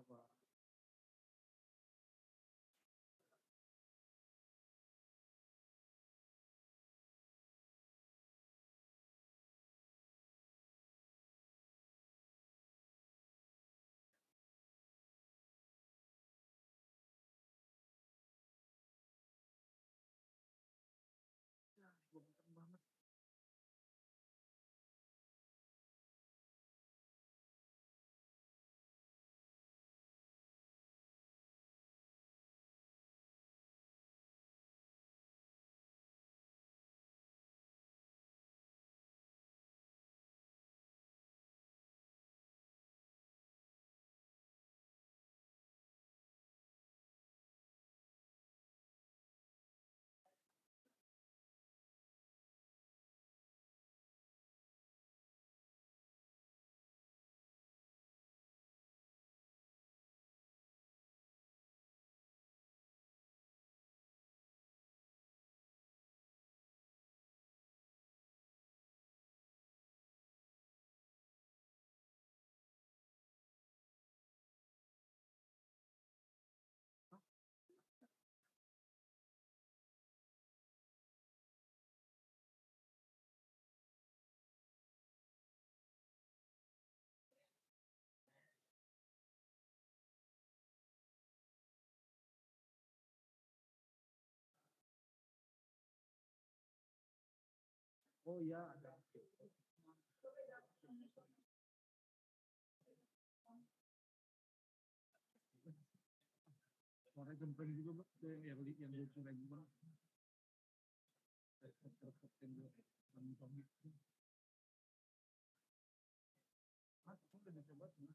Pak. Ya, gue kenceng banget. Oh iya, ada. Suara gempreng juga, Pak. Yang lucu kayak gimana? Mas, aku udah dicoba sih.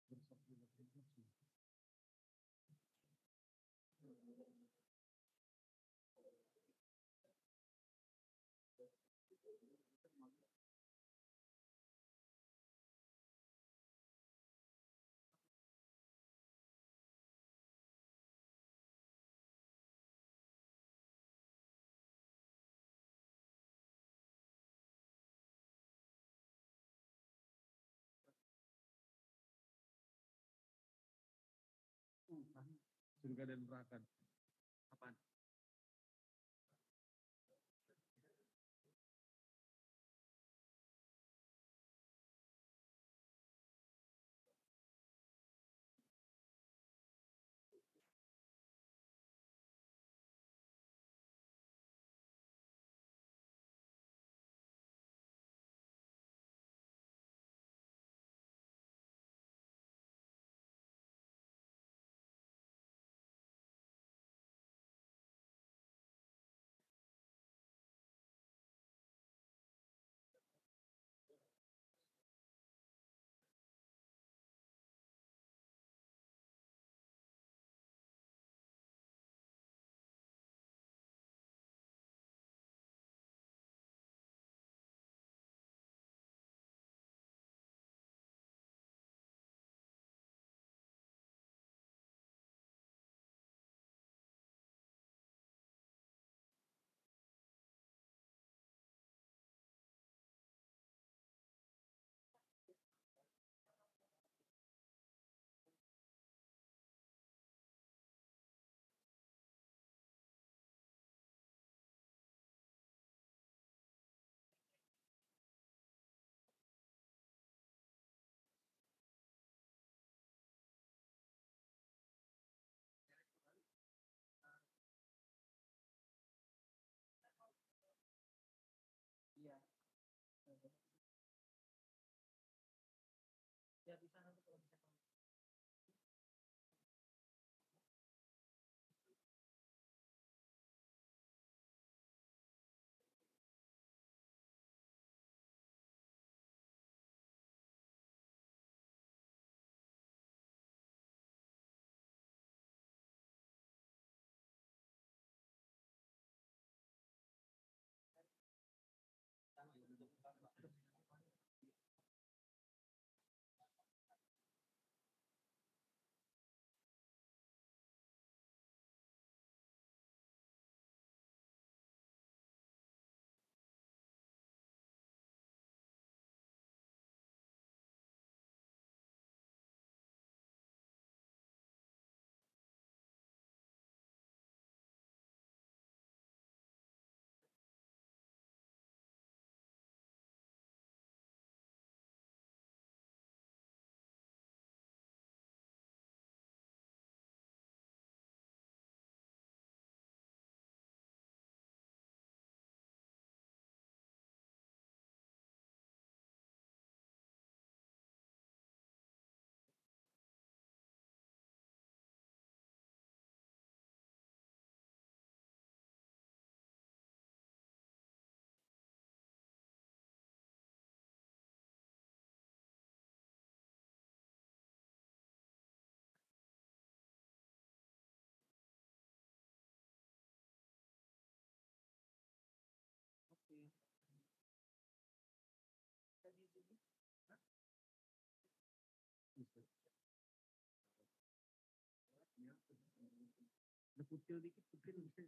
Bersop juga sih. Surga dan neraka. Apaan? Ada kutil dikit, kutil bisa.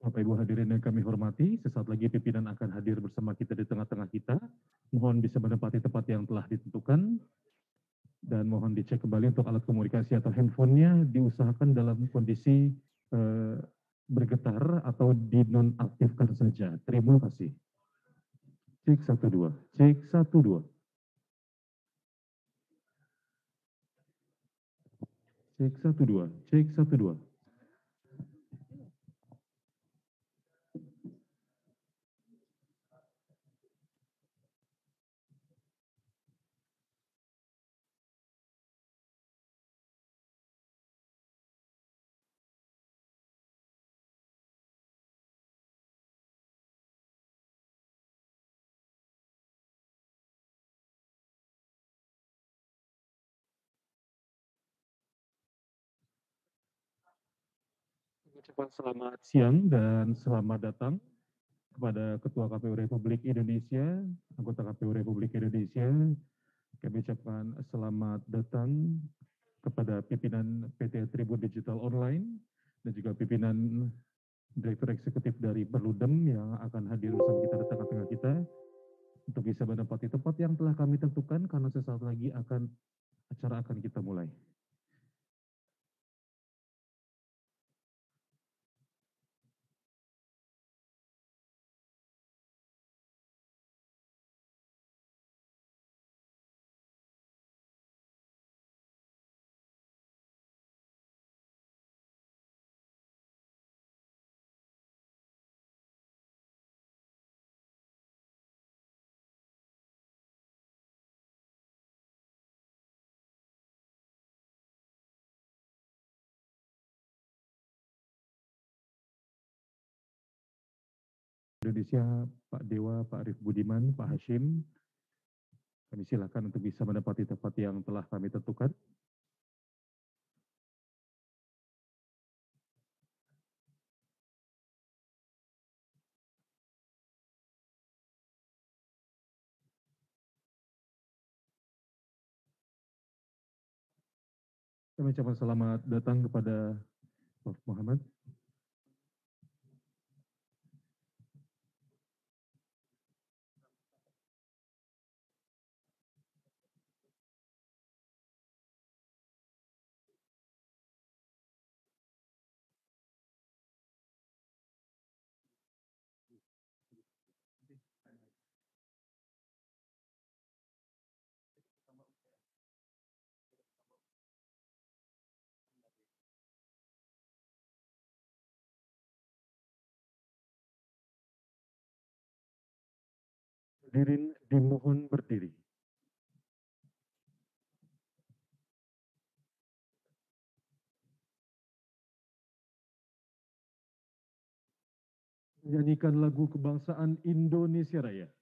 Bapak Ibu hadirin yang kami hormati, sesaat lagi pimpinan akan hadir bersama kita di tengah-tengah kita. Mohon bisa menempati tempat yang telah ditentukan dan mohon dicek kembali untuk alat komunikasi atau handphonenya diusahakan dalam kondisi bergetar atau dinonaktifkan saja. Terima kasih. Cek 1 2, cek 1 2. Cek 1 2, cek 1 2. Ucapan selamat siang dan selamat datang kepada Ketua KPU Republik Indonesia, anggota KPU Republik Indonesia. Kami ucapkan selamat datang kepada pimpinan PT Tribun Digital Online dan juga pimpinan Direktur Eksekutif dari Perludem yang akan hadir bersama kita di tengah-tengah kita untuk bisa menempati tempat yang telah kami tentukan karena sesaat lagi acara akan kita mulai. Indonesia, Pak Dewa, Pak Arif Budiman, Pak Hashim, kami silakan untuk bisa menempati tempat yang telah kami tentukan. Kami ucapkan selamat datang kepada Prof. Muhammad. Hadirin dimohon berdiri. Menyanyikan lagu kebangsaan Indonesia Raya.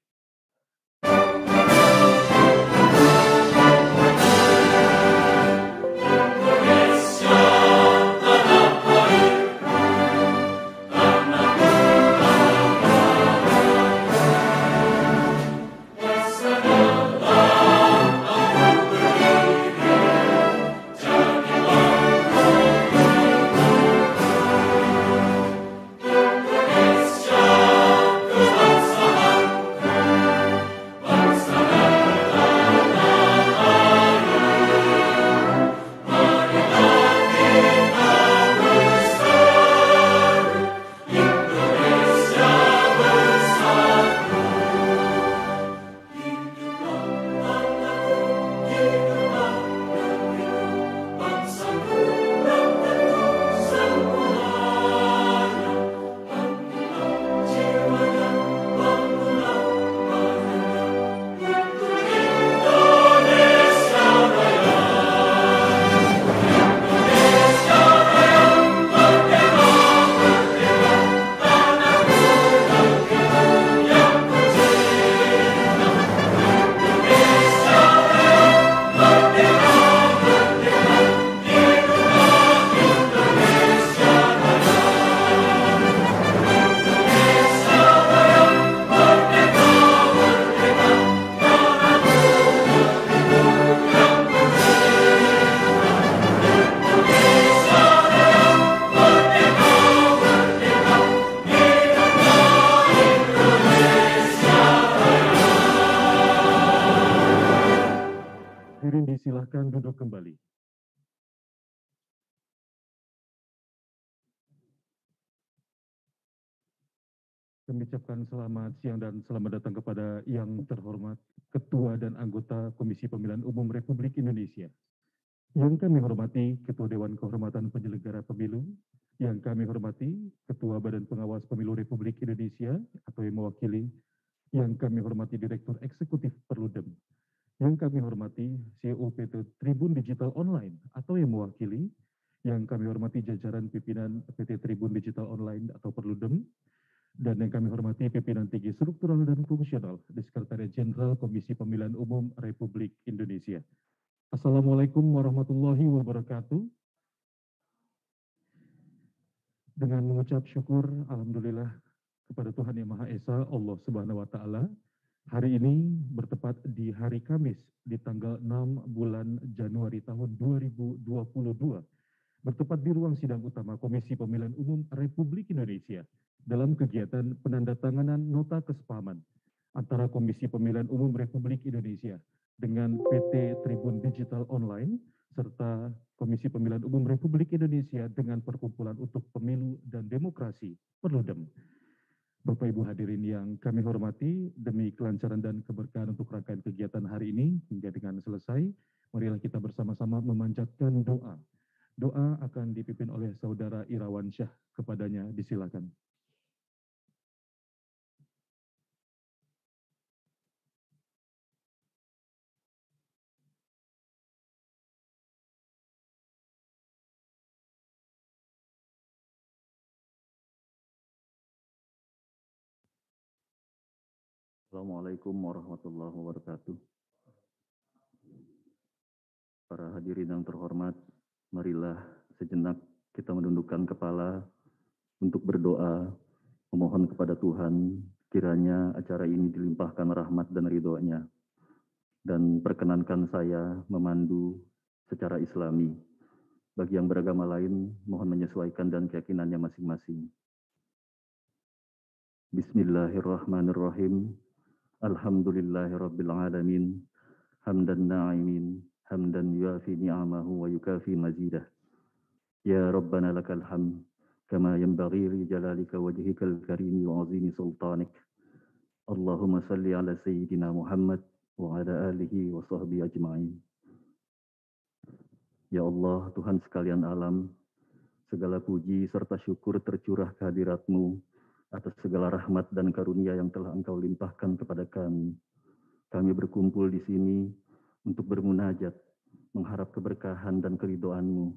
silahkan duduk kembali. Kami ucapkan selamat siang dan selamat datang kepada yang terhormat Ketua dan anggota Komisi Pemilihan Umum Republik Indonesia. Yang kami hormati Ketua Dewan Kehormatan Penyelenggara Pemilu, yang kami hormati Ketua Badan Pengawas Pemilu Republik Indonesia atau yang mewakili, yang kami hormati Direktur Eksekutif Perludem, yang kami hormati CEO PT Tribun Digital Online atau yang mewakili, yang kami hormati jajaran pimpinan PT Tribun Digital Online atau Perludem, dan yang kami hormati pimpinan tinggi struktural dan fungsional di Sekretariat Jenderal Komisi Pemilihan Umum Republik Indonesia. Assalamualaikum warahmatullahi wabarakatuh. Dengan mengucap syukur, alhamdulillah kepada Tuhan Yang Maha Esa, Allah Subhanahu wa Ta'ala, hari ini bertepat di hari Kamis di tanggal 6 bulan Januari tahun 2022, bertepat di ruang sidang utama Komisi Pemilihan Umum Republik Indonesia dalam kegiatan penandatanganan nota kesepahaman antara Komisi Pemilihan Umum Republik Indonesia dengan PT Tribun Digital Online serta Komisi Pemilihan Umum Republik Indonesia dengan Perkumpulan untuk Pemilu dan Demokrasi Perludem. Bapak Ibu hadirin yang kami hormati, demi kelancaran dan keberkahan untuk rangkaian kegiatan hari ini hingga dengan selesai, marilah kita bersama-sama memanjatkan doa. Doa akan dipimpin oleh Saudara Irawan Syah, kepadanya disilakan. Assalamualaikum warahmatullahi wabarakatuh. Para hadirin yang terhormat, marilah sejenak kita menundukkan kepala untuk berdoa, memohon kepada Tuhan, kiranya acara ini dilimpahkan rahmat dan ridho-Nya. Dan perkenankan saya memandu secara Islami. Bagi yang beragama lain, mohon menyesuaikan dan keyakinannya masing-masing. Bismillahirrahmanirrahim. Alhamdulillahirabbil alamin. Hamdan na'imin, hamdan yuafi ni'amahu wa yukafi mazidah. Ya Rabbana lakal hamd, kama yanbaghi li jalalika wajhikal karimi wa azimi sultanik. Allahumma salli ala Sayyidina Muhammad wa ala alihi wa sahbihi ajma'in. Ya Allah, Tuhan sekalian alam, segala puji serta syukur tercurah kehadirat-Mu atas segala rahmat dan karunia yang telah Engkau limpahkan kepada kami. Kami berkumpul di sini untuk bermunajat, mengharap keberkahan dan keridhaan-Mu.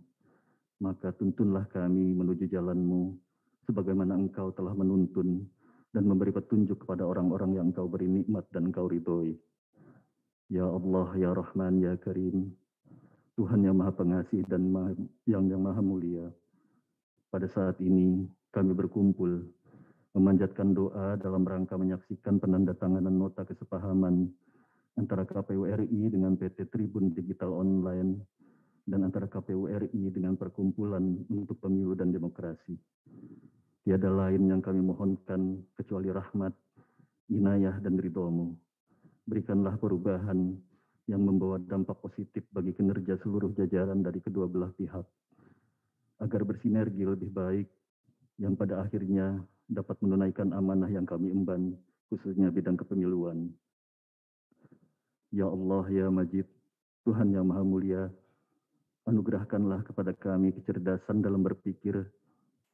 Maka tuntunlah kami menuju jalan-Mu, sebagaimana Engkau telah menuntun dan memberi petunjuk kepada orang-orang yang Engkau beri nikmat dan Engkau ridhoi. Ya Allah, Ya Rahman, Ya Karim, Tuhan yang Maha Pengasih dan yang Maha Mulia. Pada saat ini kami berkumpul memanjatkan doa dalam rangka menyaksikan penandatanganan nota kesepahaman antara KPU RI dengan PT Tribun Digital Online dan antara KPU RI dengan Perkumpulan untuk Pemilu dan Demokrasi. Tiada lain yang kami mohonkan kecuali rahmat, inayah dan ridho-Mu. Berikanlah perubahan yang membawa dampak positif bagi kinerja seluruh jajaran dari kedua belah pihak, agar bersinergi lebih baik yang pada akhirnya dapat menunaikan amanah yang kami emban, khususnya bidang kepemiluan. Ya Allah, Ya Majid, Tuhan yang Maha Mulia, anugerahkanlah kepada kami kecerdasan dalam berpikir,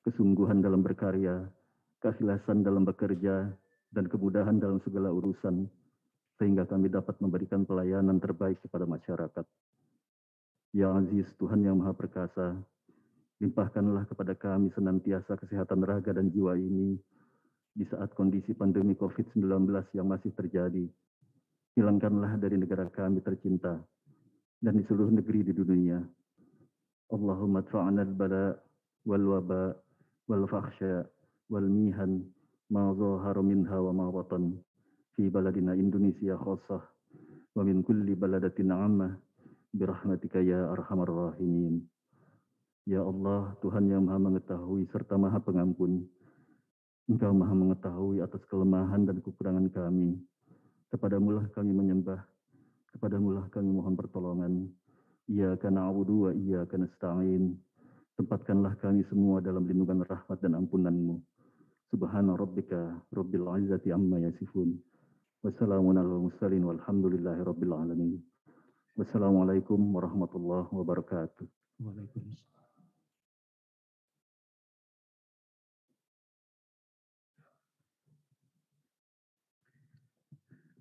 kesungguhan dalam berkarya, keikhlasan dalam bekerja, dan kemudahan dalam segala urusan, sehingga kami dapat memberikan pelayanan terbaik kepada masyarakat. Ya Aziz, Tuhan yang Maha Perkasa, limpahkanlah kepada kami senantiasa kesehatan raga dan jiwa ini di saat kondisi pandemi COVID-19 yang masih terjadi. Hilangkanlah dari negara kami tercinta dan di seluruh negeri di dunia. Allahumma tra'ana al-bala wal waba wal fakhsha wal mihan ma zahara minha wa ma batan fi baladina Indonesia khassah wa min kulli baladatin ammah birahmatika ya arhamar rahimin. Ya Allah, Tuhan yang Maha Mengetahui serta Maha Pengampun, Engkau Maha Mengetahui atas kelemahan dan kekurangan kami. Kepadamulah kami menyembah, kepadamulah kami mohon pertolongan. Iyyaka na'budu wa iyyaka nasta'in. Tempatkanlah kami semua dalam lindungan rahmat dan ampunan-Mu. Subhana rabbika rabbil izzati amma yasifun. Wassalamun alal mursalin walhamdulillahi rabbil alamin. Wassalamualaikum warahmatullahi wabarakatuh. Waalaikumsalam.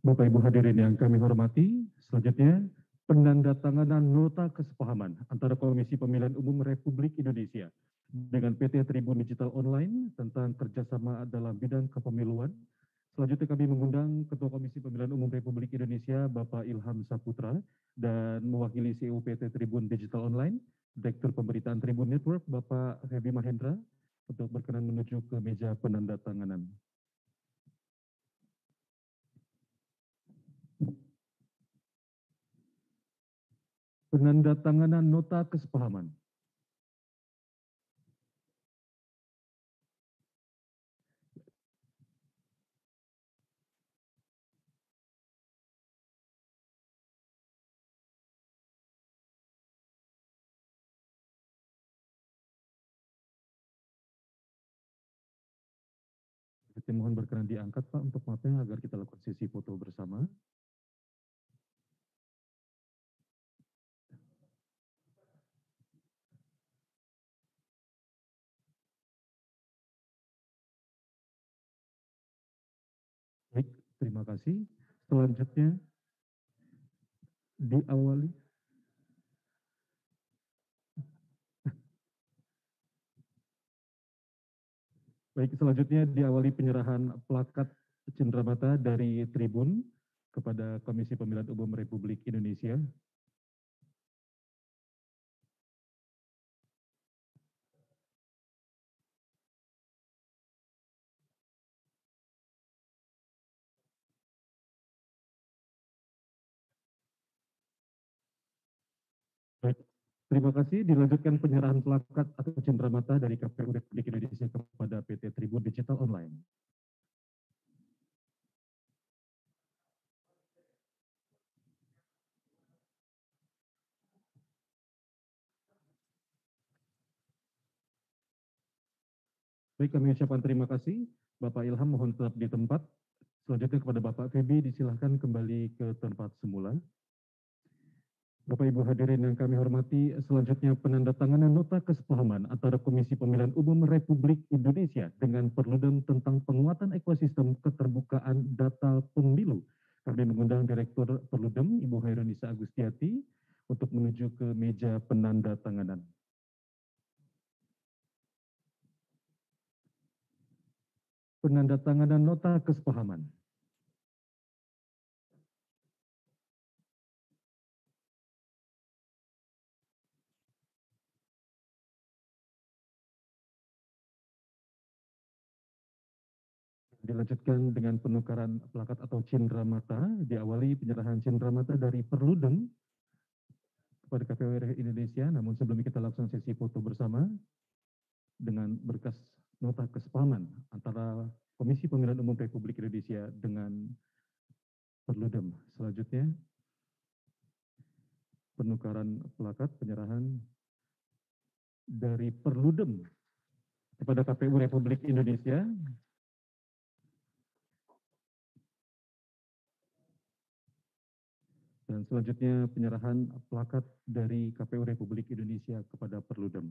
Bapak Ibu hadirin yang kami hormati, selanjutnya penandatanganan nota kesepahaman antara Komisi Pemilihan Umum Republik Indonesia dengan PT Tribun Digital Online tentang kerjasama dalam bidang kepemiluan. Selanjutnya kami mengundang Ketua Komisi Pemilihan Umum Republik Indonesia, Bapak Ilham Saputra, dan mewakili CEO PT Tribun Digital Online, Direktur Pemberitaan Tribun Network, Bapak Feby Mahendra, untuk berkenan menuju ke meja penandatanganan. Penandatanganan nota kesepahaman. Jadi mohon berkenan diangkat Pak untuk mapnya agar kita lakukan sesi foto bersama. Baik, terima kasih. Selanjutnya diawali. Baik, selanjutnya diawali penyerahan plakat cenderamata dari Tribun kepada Komisi Pemilihan Umum Republik Indonesia. Baik, terima kasih. Dilanjutkan penyerahan plakat atau cenderamata dari KPU Republik Indonesia kepada PT Tribun Digital Online. Baik, kami ucapkan terima kasih. Bapak Ilham mohon tetap di tempat. Selanjutnya kepada Bapak Feby disilahkan kembali ke tempat semula. Bapak Ibu hadirin yang kami hormati, selanjutnya penandatanganan nota kesepahaman antara Komisi Pemilihan Umum Republik Indonesia dengan Perludem tentang penguatan ekosistem keterbukaan data pemilu. Kami mengundang Direktur Perludem, Ibu Hairunisa Agustiati, untuk menuju ke meja penandatanganan. Penandatanganan nota kesepahaman. Dilanjutkan dengan penukaran plakat atau cenderamata, diawali penyerahan cenderamata dari Perludem kepada KPU RI Indonesia. Namun sebelum kita lakukan sesi foto bersama dengan berkas nota kesepahaman antara Komisi Pemilihan Umum Republik Indonesia dengan Perludem. Selanjutnya penukaran plakat penyerahan dari Perludem kepada KPU Republik Indonesia. Dan selanjutnya penyerahan plakat dari KPU Republik Indonesia kepada Perludem.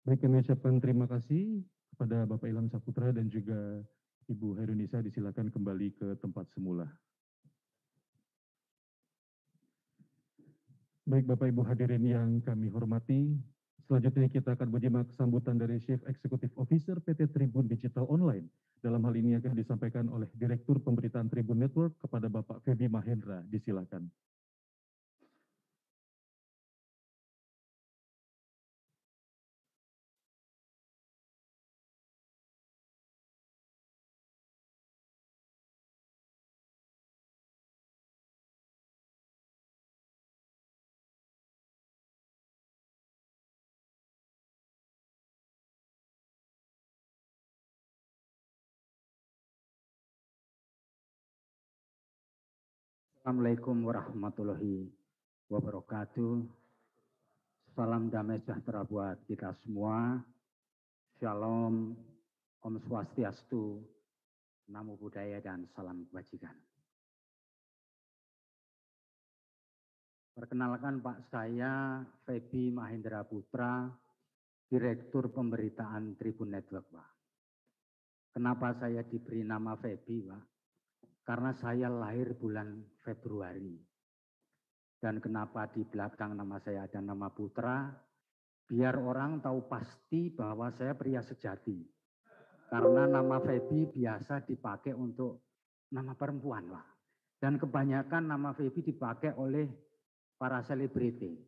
Baik, kami ucapkan terima kasih kepada Bapak Ilham Saputra dan juga Ibu Hairunisa, disilakan kembali ke tempat semula. Baik Bapak Ibu hadirin yang kami hormati, selanjutnya kita akan menyimak sambutan dari Chief Executive Officer PT Tribun Digital Online. Dalam hal ini akan disampaikan oleh Direktur Pemberitaan Tribun Network kepada Bapak Feby Mahendra, disilakan. Assalamualaikum warahmatullahi wabarakatuh. Salam damai sejahtera buat kita semua. Shalom, Om Swastiastu, Namo Buddhaya, dan salam kebajikan. Perkenalkan Pak, saya Feby Mahendra Putra, Direktur Pemberitaan Tribun Network, Pak. Kenapa saya diberi nama Feby, Pak? Karena saya lahir bulan Februari. Dan kenapa di belakang nama saya ada nama Putra? Biar orang tahu pasti bahwa saya pria sejati. Karena nama Feby biasa dipakai untuk nama perempuan, Pak. Dan kebanyakan nama Feby dipakai oleh para selebriti.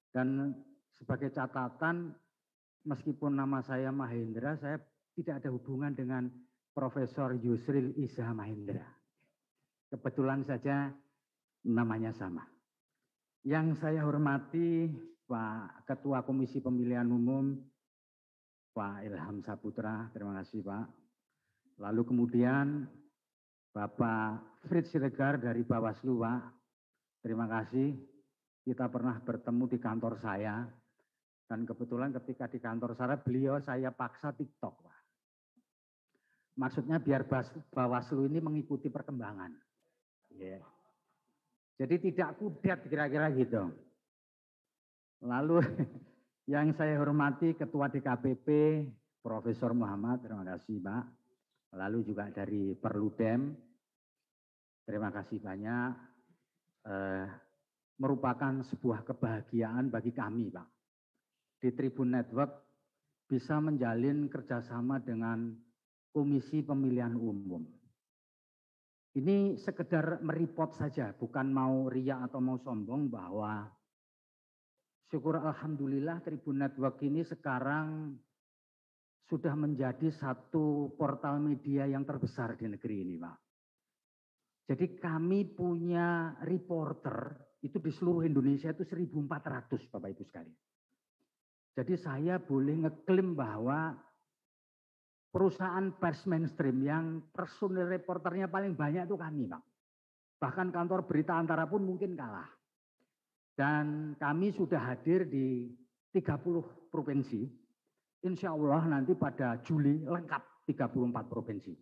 Dan sebagai catatan, meskipun nama saya Mahendra, saya tidak ada hubungan dengan Profesor Yusril Iza Mahendra. Kebetulan saja namanya sama. Yang saya hormati Pak Ketua Komisi Pemilihan Umum, Pak Ilham Saputra, terima kasih Pak. Lalu kemudian Bapak Fritz Siregar dari Bawaslu, Pak, terima kasih. Kita pernah bertemu di kantor saya, dan kebetulan ketika di kantor saya paksa TikTok, Pak. Maksudnya biar Bawaslu ini mengikuti perkembangan. Yeah. Jadi tidak kudet kira-kira gitu. Lalu yang saya hormati Ketua DKPP Profesor Muhammad, terima kasih Pak. Lalu juga dari Perludem, terima kasih banyak. Merupakan sebuah kebahagiaan bagi kami, Pak. Di Tribun Network bisa menjalin kerjasama dengan Komisi Pemilihan Umum. Ini sekedar mereport saja, bukan mau riak atau mau sombong bahwa syukur alhamdulillah Tribun Network ini sekarang sudah menjadi satu portal media yang terbesar di negeri ini, Pak. Jadi kami punya reporter itu di seluruh Indonesia itu 1.400, Bapak Ibu sekalian. Jadi saya boleh ngeklaim bahwa perusahaan pers mainstream yang personil reporternya paling banyak itu kami, Pak. Bahkan kantor berita antara pun mungkin kalah. Dan kami sudah hadir di 30 provinsi. Insya Allah nanti pada Juli lengkap 34 provinsi.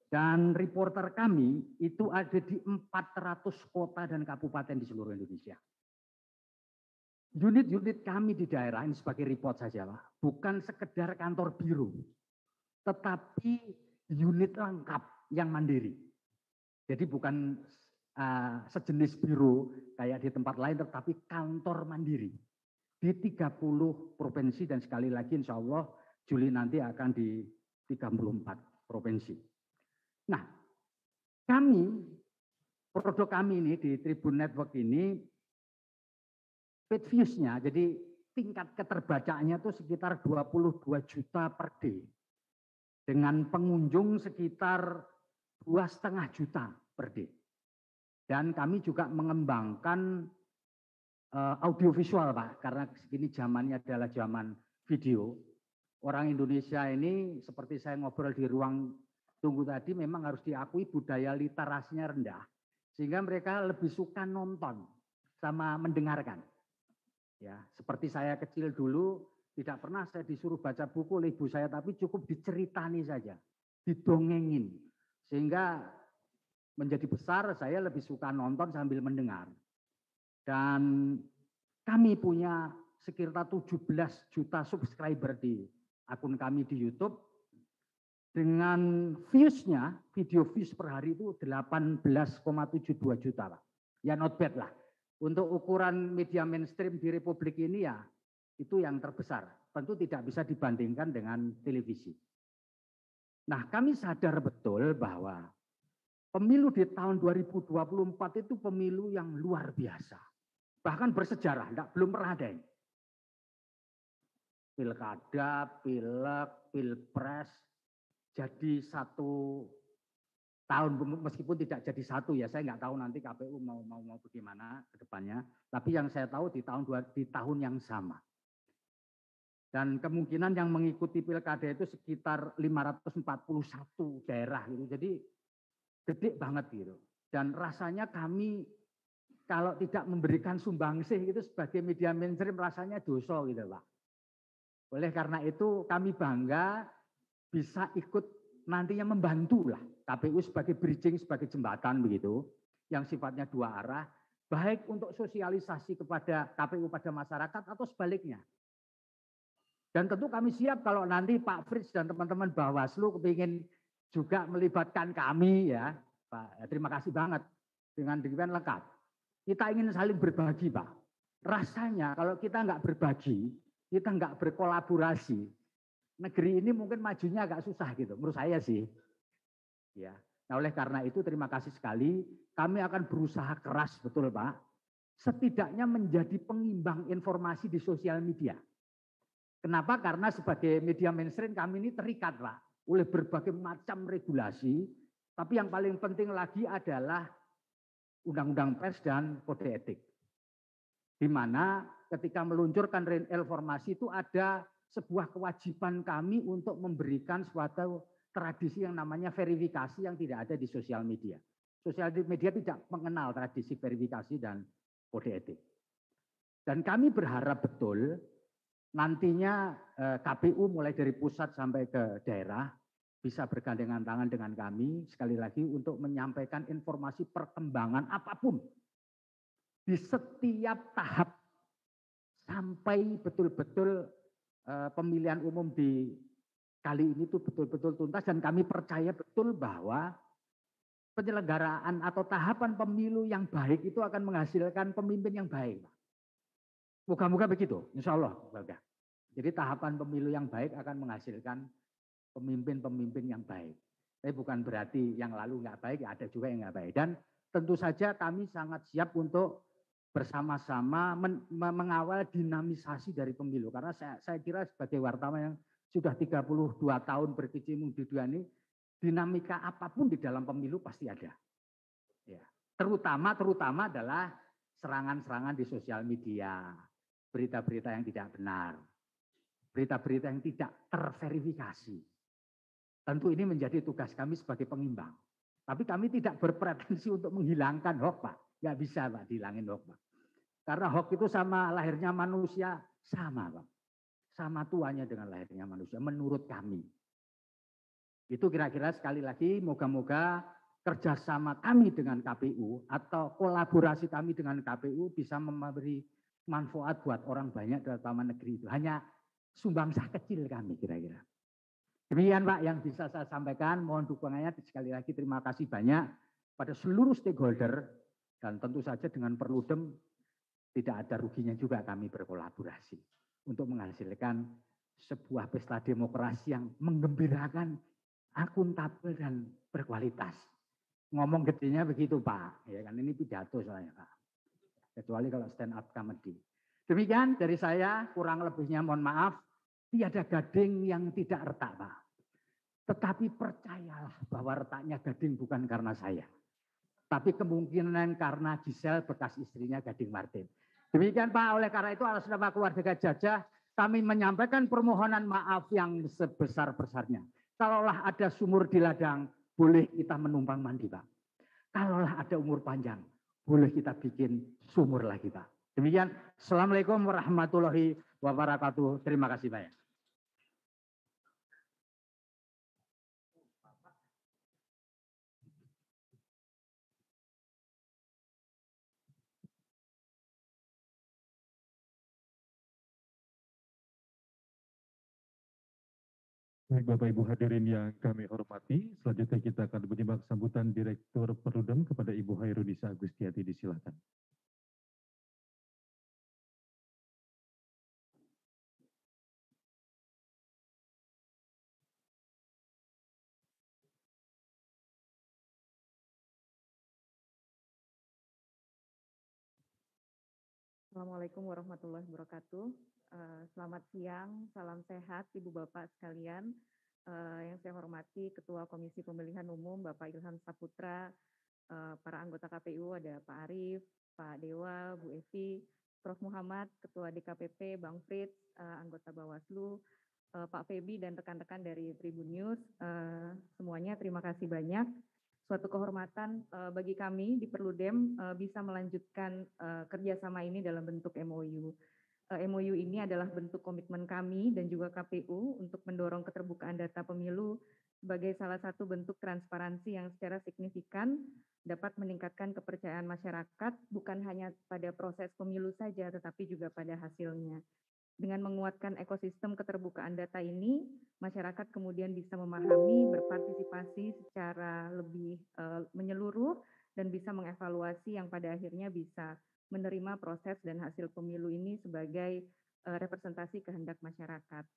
Dan reporter kami itu ada di 400 kota dan kabupaten di seluruh Indonesia. Unit-unit kami di daerah ini sebagai report saja, Pak. Bukan sekedar kantor biro, tetapi unit lengkap yang mandiri. Jadi bukan sejenis biro kayak di tempat lain, tetapi kantor mandiri. Di 30 provinsi dan sekali lagi insya Allah Juli nanti akan di 34 provinsi. Nah, produk kami ini di Tribun Network ini, page views-nya, jadi tingkat keterbacaannya itu sekitar 22 juta per day. Dengan pengunjung sekitar 2,5 juta per day. Dan kami juga mengembangkan audiovisual, Pak, karena ini zamannya adalah zaman video. Orang Indonesia ini seperti saya ngobrol di ruang tunggu tadi memang harus diakui budaya literasinya rendah. Sehingga mereka lebih suka nonton sama mendengarkan. Ya, seperti saya kecil dulu tidak pernah saya disuruh baca buku oleh ibu saya, tapi cukup diceritani saja, didongengin. Sehingga menjadi besar saya lebih suka nonton sambil mendengar. Dan kami punya sekitar 17 juta subscriber di akun kami di YouTube. Dengan views-nya, video views per hari itu 18,72 juta, Pak. Ya not bad lah. Untuk ukuran media mainstream di Republik ini ya, itu yang terbesar. Tentu tidak bisa dibandingkan dengan televisi. Nah, kami sadar betul bahwa pemilu di tahun 2024 itu pemilu yang luar biasa. Bahkan bersejarah, belum pernah ada ini. Pilkada, pileg, pilpres, jadi satu tahun, meskipun tidak jadi satu ya, saya nggak tahu nanti KPU mau bagaimana ke depannya. Tapi yang saya tahu di tahun yang sama. Dan kemungkinan yang mengikuti pilkada itu sekitar 541 daerah gitu. Jadi gede banget gitu. Dan rasanya kami kalau tidak memberikan sumbangsih itu sebagai media mainstream rasanya dosa gitu Pak. Oleh karena itu kami bangga bisa ikut nantinya membantu lah KPU sebagai bridging, sebagai jembatan begitu, yang sifatnya dua arah, baik untuk sosialisasi kepada KPU pada masyarakat atau sebaliknya. Dan tentu kami siap kalau nanti Pak Fritz dan teman-teman Bawaslu kepingin juga melibatkan kami ya, Pak. Terima kasih banget dengan demikian lengkap. Kita ingin saling berbagi, Pak. Rasanya kalau kita nggak berbagi, kita nggak berkolaborasi, negeri ini mungkin majunya agak susah gitu, menurut saya sih. Ya. Nah, oleh karena itu terima kasih sekali. Kami akan berusaha keras, betul Pak. Setidaknya menjadi pengimbang informasi di sosial media. Kenapa? Karena sebagai media mainstream kami ini terikat, Pak, oleh berbagai macam regulasi. Tapi yang paling penting lagi adalah Undang-Undang Pers dan Kode Etik. Di mana ketika meluncurkan informasi itu ada sebuah kewajiban kami untuk memberikan suatu tradisi yang namanya verifikasi yang tidak ada di sosial media. Sosial media tidak mengenal tradisi verifikasi dan kode etik. Dan kami berharap betul nantinya KPU mulai dari pusat sampai ke daerah bisa bergandengan tangan dengan kami sekali lagi untuk menyampaikan informasi perkembangan apapun di setiap tahap sampai betul-betul pemilihan umum di kali ini tuh betul-betul tuntas dan kami percaya betul bahwa penyelenggaraan atau tahapan pemilu yang baik itu akan menghasilkan pemimpin yang baik. Moga-moga begitu, insya Allah. Jadi tahapan pemilu yang baik akan menghasilkan pemimpin-pemimpin yang baik. Tapi bukan berarti yang lalu nggak baik, ada juga yang nggak baik. Dan tentu saja kami sangat siap untuk bersama-sama mengawal dinamisasi dari pemilu. Karena saya kira sebagai wartawan yang sudah 32 tahun berkecimpung di dunia ini, dinamika apapun di dalam pemilu pasti ada. Ya. Terutama adalah serangan-serangan di sosial media, berita-berita yang tidak benar, berita-berita yang tidak terverifikasi. Tentu ini menjadi tugas kami sebagai pengimbang. Tapi kami tidak berpretensi untuk menghilangkan hoax, Pak. Nggak bisa, Pak, dihilangin hoax, Pak. Karena hoax itu sama lahirnya manusia, sama, Pak. Sama tuanya dengan lahirnya manusia, menurut kami. Itu kira-kira sekali lagi, moga-moga kerjasama kami dengan KPU atau kolaborasi kami dengan KPU bisa memberi manfaat buat orang banyak, terutama negeri itu. Hanya sumbangsah kecil kami kira-kira. Demikian Pak yang bisa saya sampaikan, mohon dukungannya. Sekali lagi terima kasih banyak pada seluruh stakeholder dan tentu saja dengan Perludem tidak ada ruginya juga kami berkolaborasi untuk menghasilkan sebuah pesta demokrasi yang menggembirakan, akuntabel dan berkualitas. Ngomong gedenya begitu Pak, ya kan ini pidato soalnya Pak. Kecuali kalau stand up comedy. Demikian dari saya, kurang lebihnya mohon maaf. Tiada gading yang tidak retak, Pak. Tetapi percayalah bahwa retaknya gading bukan karena saya. Tapi kemungkinan karena Giselle bekas istrinya Gading Martin. Demikian Pak, oleh karena itu atas nama keluarga Gajah, kami menyampaikan permohonan maaf yang sebesar-besarnya. Kalaulah ada sumur di ladang, boleh kita menumpang mandi, Pak. Kalaulah ada umur panjang, boleh kita bikin sumur lagi, Pak. Demikian, Assalamualaikum warahmatullahi wabarakatuh. Terima kasih banyak. Baik Bapak Ibu hadirin yang kami hormati, selanjutnya kita akan menyimak sambutan Direktur Perludem kepada Ibu Hairunisa Agustiati, disilakan. Assalamualaikum warahmatullahi wabarakatuh. Selamat siang, salam sehat Ibu Bapak sekalian. Yang saya hormati Ketua Komisi Pemilihan Umum Bapak Ilham Saputra, para anggota KPU ada Pak Arief, Pak Dewa, Bu Evi, Prof. Muhammad, Ketua DKPP, Bang Fritz, anggota Bawaslu, Pak Febi dan rekan-rekan dari Tribun News. Semuanya terima kasih banyak. suatu kehormatan bagi kami di Perludem bisa melanjutkan kerjasama ini dalam bentuk MOU. MOU ini adalah bentuk komitmen kami dan juga KPU untuk mendorong keterbukaan data pemilu sebagai salah satu bentuk transparansi yang secara signifikan dapat meningkatkan kepercayaan masyarakat bukan hanya pada proses pemilu saja tetapi juga pada hasilnya. Dengan menguatkan ekosistem keterbukaan data ini, masyarakat kemudian bisa memahami, berpartisipasi secara lebih menyeluruh dan bisa mengevaluasi yang pada akhirnya bisa menerima proses dan hasil pemilu ini sebagai representasi kehendak masyarakat.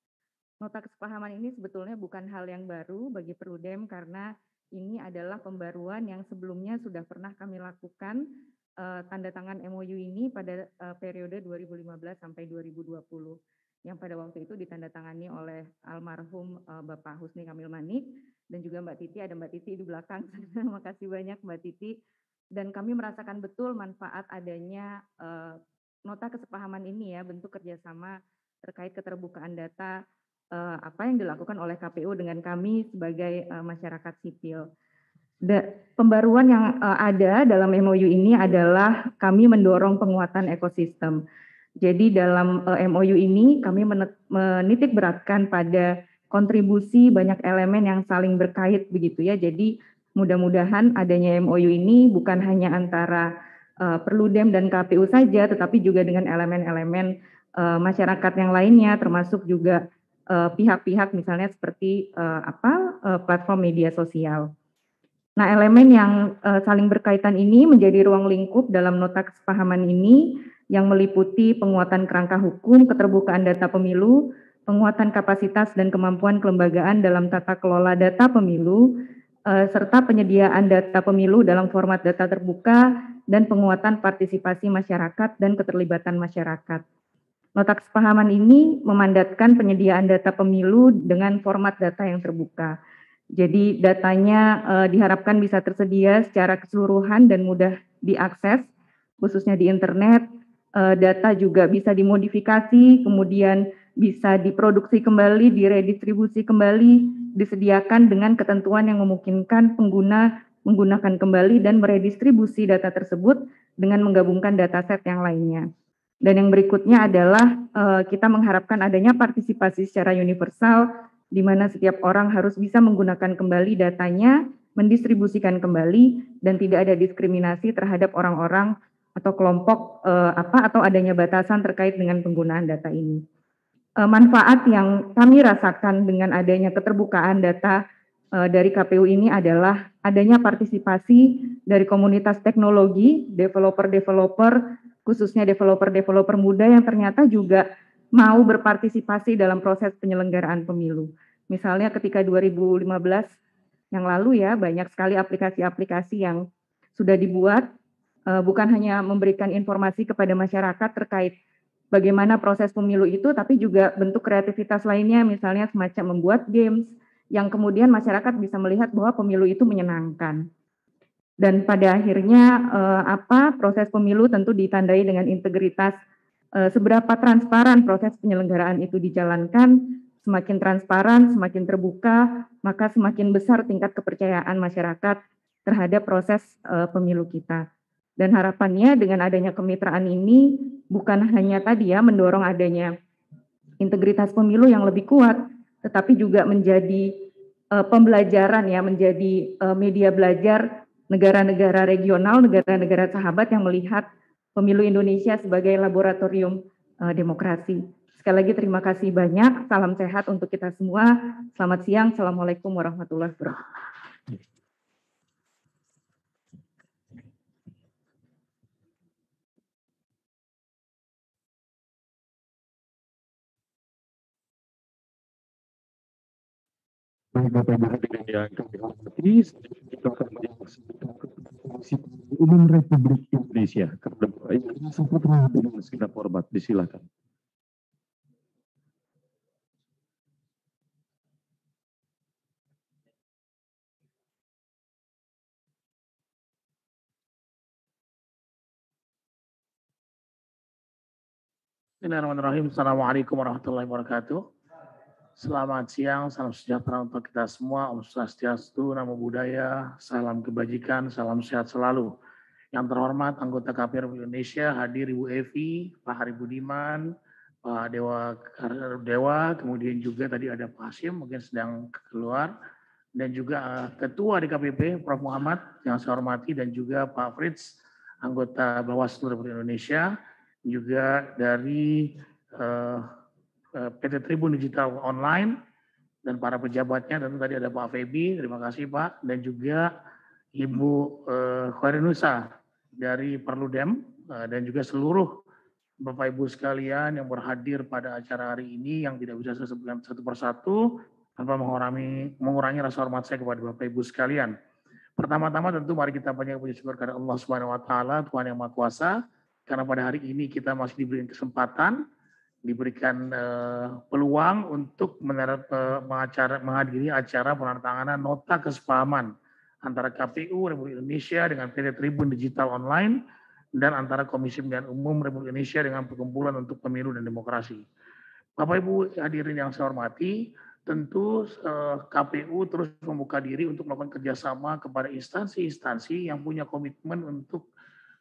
Nota kesepahaman ini sebetulnya bukan hal yang baru bagi Perludem karena ini adalah pembaruan yang sebelumnya sudah pernah kami lakukan tanda tangan MOU ini pada periode 2015 sampai 2020 yang pada waktu itu ditandatangani oleh almarhum Bapak Husni Kamil Manik dan juga Mbak Titi, ada Mbak Titi di belakang. Terima kasih banyak Mbak Titi. Dan kami merasakan betul manfaat adanya nota kesepahaman ini ya, bentuk kerjasama terkait keterbukaan data apa yang dilakukan oleh KPU dengan kami sebagai masyarakat sipil. Pembaruan yang ada dalam MOU ini adalah kami mendorong penguatan ekosistem. Jadi dalam MOU ini kami menitik beratkan pada kontribusi banyak elemen yang saling berkait begitu ya. Jadi mudah-mudahan adanya MOU ini bukan hanya antara Perludem dan KPU saja, tetapi juga dengan elemen-elemen masyarakat yang lainnya, termasuk juga pihak-pihak misalnya seperti platform media sosial. Nah, elemen yang saling berkaitan ini menjadi ruang lingkup dalam nota kesepahaman ini yang meliputi penguatan kerangka hukum, keterbukaan data pemilu, penguatan kapasitas dan kemampuan kelembagaan dalam tata kelola data pemilu, serta penyediaan data pemilu dalam format data terbuka dan penguatan partisipasi masyarakat dan keterlibatan masyarakat. Nota kesepahaman ini memandatkan penyediaan data pemilu dengan format data yang terbuka. Jadi datanya diharapkan bisa tersedia secara keseluruhan dan mudah diakses, khususnya di internet. Data juga bisa dimodifikasi, kemudian bisa diproduksi kembali, diredistribusi kembali, disediakan dengan ketentuan yang memungkinkan pengguna menggunakan kembali dan meredistribusi data tersebut dengan menggabungkan dataset yang lainnya. Dan yang berikutnya adalah kita mengharapkan adanya partisipasi secara universal, di mana setiap orang harus bisa menggunakan kembali datanya, mendistribusikan kembali, dan tidak ada diskriminasi terhadap orang-orang atau kelompok atau adanya batasan terkait dengan penggunaan data ini. Manfaat yang kami rasakan dengan adanya keterbukaan data dari KPU ini adalah adanya partisipasi dari komunitas teknologi, developer-developer, khususnya developer-developer muda yang ternyata juga mau berpartisipasi dalam proses penyelenggaraan pemilu. Misalnya ketika 2015 yang lalu ya, banyak sekali aplikasi-aplikasi yang sudah dibuat, bukan hanya memberikan informasi kepada masyarakat terkait bagaimana proses pemilu itu, tapi juga bentuk kreativitas lainnya, misalnya semacam membuat games, yang kemudian masyarakat bisa melihat bahwa pemilu itu menyenangkan. Dan pada akhirnya proses pemilu tentu ditandai dengan integritas, seberapa transparan proses penyelenggaraan itu dijalankan, semakin transparan, semakin terbuka, maka semakin besar tingkat kepercayaan masyarakat terhadap proses pemilu kita. Dan harapannya dengan adanya kemitraan ini bukan hanya tadi ya mendorong adanya integritas pemilu yang lebih kuat, tetapi juga menjadi pembelajaran ya, menjadi media belajar negara-negara regional, negara-negara sahabat yang melihat pemilu Indonesia sebagai laboratorium demokrasi. Sekali lagi terima kasih banyak, salam sehat untuk kita semua. Selamat siang, Assalamualaikum warahmatullahi wabarakatuh. Baik Bapak Ibu hadirin yang kami hormati, selanjutnya kita akan menyaksikan Komisi Pemilihan Umum Republik Indonesia. Kepada Bapak Ibu Saputra dengan segenap hormat, disilakan. Bismillahirrahmanirrahim. Assalamualaikum warahmatullahi wabarakatuh. Selamat siang, salam sejahtera untuk kita semua. Om Swastiastu, Namo Buddhaya, salam kebajikan, salam sehat selalu. Yang terhormat anggota KPU Republik Indonesia, hadir Ibu Evi, Pak Hari Budiman, Pak Dewa, kemudian juga tadi ada Pak Hasyim, mungkin sedang keluar, dan juga Ketua DKPP, Prof. Muhammad, yang saya hormati, dan juga Pak Fritz, anggota Bawaslu Republik Indonesia, juga dari PT Tribun Digital Online, dan para pejabatnya, tentu tadi ada Pak Febi, terima kasih Pak, dan juga Ibu Khairunnisa dari Perludem, dan juga seluruh Bapak Ibu sekalian yang berhadir pada acara hari ini yang tidak bisa saya sebutkan satu persatu tanpa mengurangi rasa hormat saya kepada Bapak Ibu sekalian. Pertama-tama tentu mari kita banyak puji syukur kepada Allah Subhanahu wa taala, Tuhan yang Maha Kuasa, karena pada hari ini kita masih diberikan kesempatan, diberikan peluang untuk menghadiri acara penandatanganan nota kesepahaman antara KPU Republik Indonesia dengan PT Tribun Digital Online dan antara Komisi Pemilihan Umum Republik Indonesia dengan Perkumpulan untuk Pemilu dan Demokrasi. Bapak Ibu hadirin yang saya hormati, tentu KPU terus membuka diri untuk melakukan kerjasama kepada instansi-instansi yang punya komitmen untuk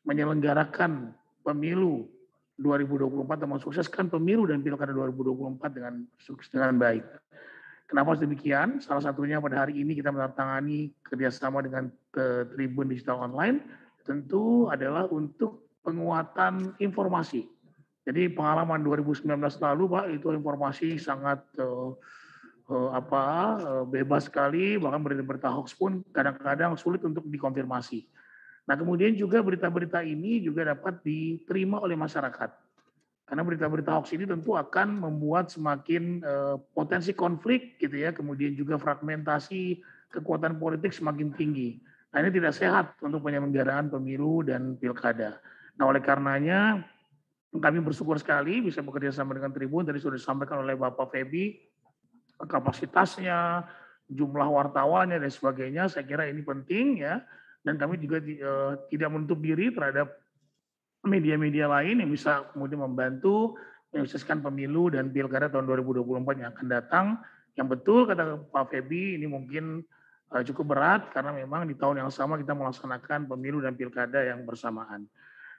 menyelenggarakan pemilu 2024 dan mensukseskan pemilu dan pilkada 2024 dengan baik. Kenapa demikian? Salah satunya pada hari ini kita menandatangani kerjasama dengan Tribun Digital Online, tentu adalah untuk penguatan informasi. Jadi pengalaman 2019 lalu, Pak, itu informasi sangat bebas sekali, bahkan berita-berita hoax pun kadang-kadang sulit untuk dikonfirmasi. Nah, kemudian juga berita-berita ini juga dapat diterima oleh masyarakat. Karena berita-berita hoax ini tentu akan membuat semakin potensi konflik gitu ya, kemudian juga fragmentasi kekuatan politik semakin tinggi. Nah, ini tidak sehat untuk penyelenggaraan pemilu dan pilkada. Nah, oleh karenanya kami bersyukur sekali bisa bekerja sama dengan Tribun, tadi sudah disampaikan oleh Bapak Febi, kapasitasnya, jumlah wartawannya dan sebagainya, saya kira ini penting ya. Dan kami juga tidak menutup diri terhadap media-media lain yang bisa kemudian membantu menyukseskan pemilu dan pilkada tahun 2024 yang akan datang. Yang betul kata Pak Febi, ini mungkin cukup berat karena memang di tahun yang sama kita melaksanakan pemilu dan pilkada yang bersamaan.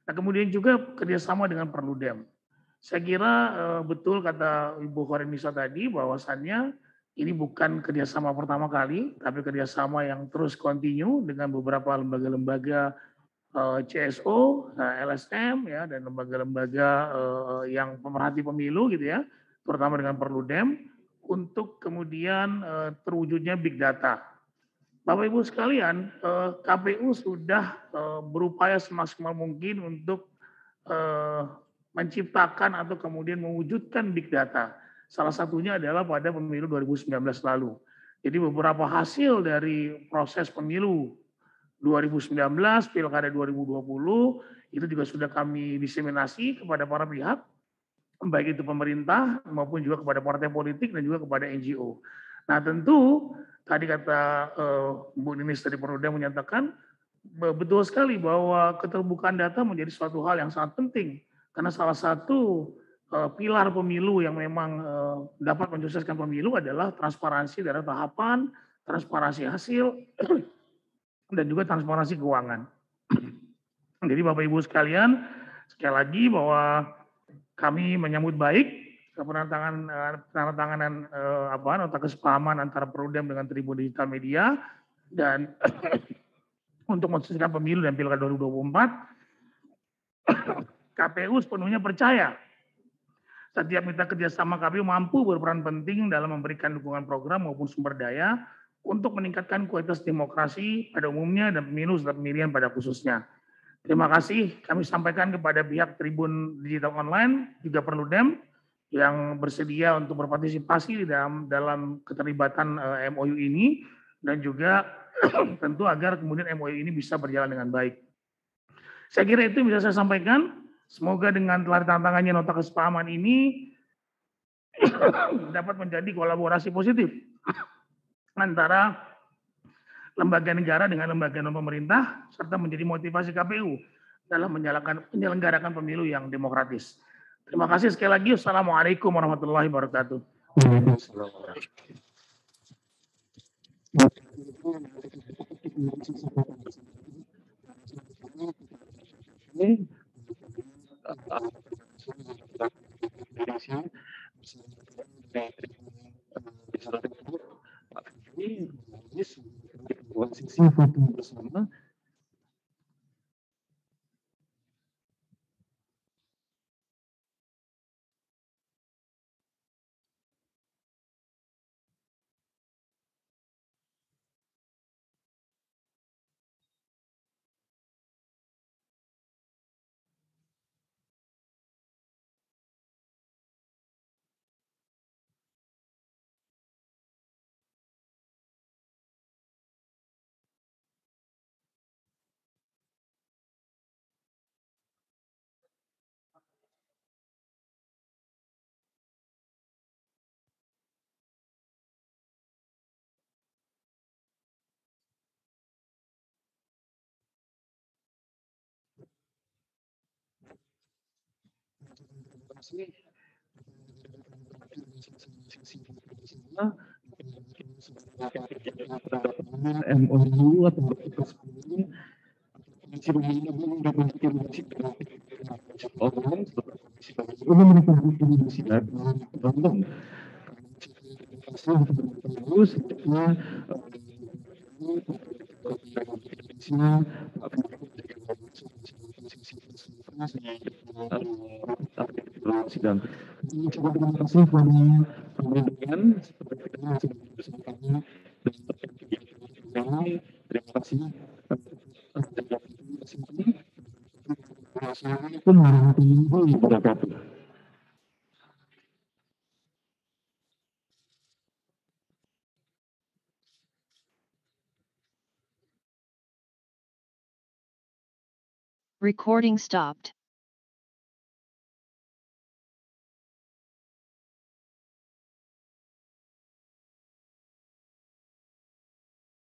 Nah, kemudian juga kerjasama dengan Perludem. Saya kira betul kata Ibu Khairunnisa tadi bahwasannya ini bukan kerjasama pertama kali, tapi kerjasama yang terus kontinu dengan beberapa lembaga-lembaga CSO, LSM, ya, dan lembaga-lembaga yang pemerhati pemilu gitu ya, terutama dengan Perludem, untuk kemudian terwujudnya big data. Bapak Ibu sekalian, KPU sudah berupaya semaksimal mungkin untuk menciptakan atau kemudian mewujudkan big data. Salah satunya adalah pada pemilu 2019 lalu. Jadi beberapa hasil dari proses pemilu 2019, pilkada 2020, itu juga sudah kami diseminasi kepada para pihak, baik itu pemerintah maupun juga kepada partai politik dan juga kepada NGO. Nah, tentu tadi kata Bu Ninis dari Perludem menyatakan betul sekali bahwa keterbukaan data menjadi suatu hal yang sangat penting. Karena salah satu pilar pemilu yang memang dapat mensukseskan pemilu adalah transparansi dari tahapan, transparansi hasil, dan juga transparansi keuangan. Jadi Bapak Ibu sekalian, sekali lagi bahwa kami menyambut baik penandatanganan nota kesepahaman antara Perludem dengan Tribun Digital Media dan untuk mensukseskan pemilu dan pilkada 2024. KPU sepenuhnya percaya setiap mitra kerjasama KPU mampu berperan penting dalam memberikan dukungan program maupun sumber daya untuk meningkatkan kualitas demokrasi pada umumnya dan pemilu serta pemilihan pada khususnya. Terima kasih kami sampaikan kepada pihak Tribun Digital Online, juga Perludem, yang bersedia untuk berpartisipasi dalam keterlibatan MOU ini, dan juga tentu agar kemudian MOU ini bisa berjalan dengan baik. Saya kira itu bisa saya sampaikan. Semoga dengan telah ditandatangannya nota kesepahaman ini dapat menjadi kolaborasi positif antara lembaga negara dengan lembaga non-pemerintah, serta menjadi motivasi KPU dalam menyelenggarakan pemilu yang demokratis. Terima kasih sekali lagi. Assalamualaikum warahmatullahi wabarakatuh. Waalaikumsalam. Ini sisi foto bersama. MOU atau sidang. Terima kasih kepada pemberian seperti kita masih bersama kami dan terima kasih. Assalamualaikum warahmatullahi wabarakatuh. Recording stopped.